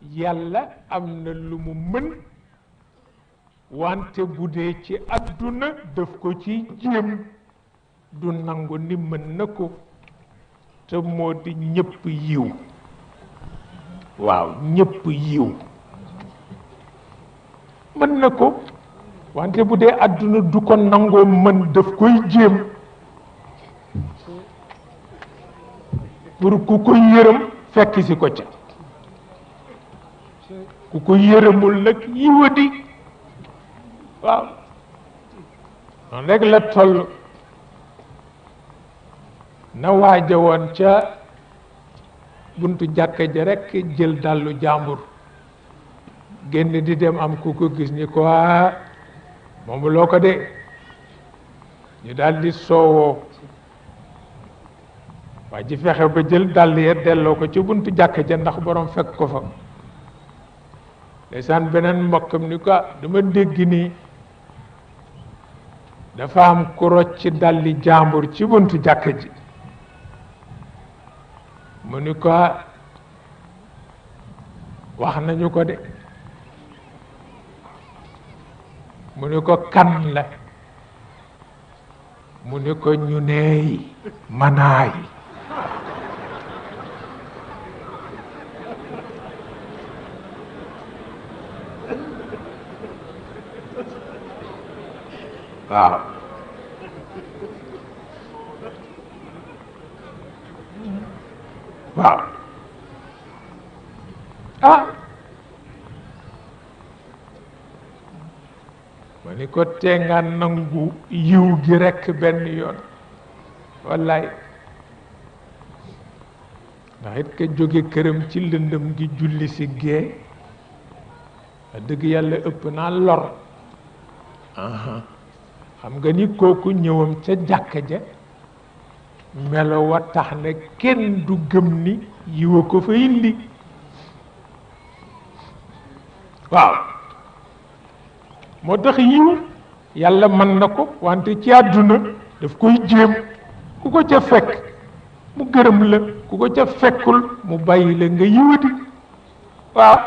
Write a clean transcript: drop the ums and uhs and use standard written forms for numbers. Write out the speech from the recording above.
yàlla am na lu mu mën wante bu dee ci àdduna daf ko ci jéem du nangu ni mën na ko te moo di ñépp yiw waaw ñépp yiw mën na ko wante bu dee àdduna du ko nangoo mën daf koy jéem pour ku ko yërëm fekk si ko ca ku ko yërëmul nag yiwadi waaw noonu rek la toll na waaja woon ca buntu jàkka ja rek jël dàllu jàmbur génn di dem am ku ko gis ni ko moom loo ko de ñu daldi soowoo waa ji fexe ba jël dàll ya delloo ko ci buntu jàkka ja ndax borom fekk ko fa ndeysaan beneen mbokkam ni ko dama dégg nii dafa am ku rocc ci dalli jàmbur ci buntu jàkka ji mu ni ko wax nañu ko de mu ni ko kan la mu ni ko ñu neey manaay waaw waaw ma ni ko tee nga nangu yiw gi rekk benn yoon wallaay ndax it ka jóge këram ci lëndëm gi julli si gee a dëgg yàlla ëpp naa lor xam nga ni kooku ñëwam ca jàkka ja melo wa tax na kenn du gëm ni yiwa ko fa indi waaw moo tax yiw yàlla mën na ko wante ci àdduna daf koy jéem ku ko ca fekk mu gërëm la ku ko ca fekkul mu bàyyi la nga yiwati waaw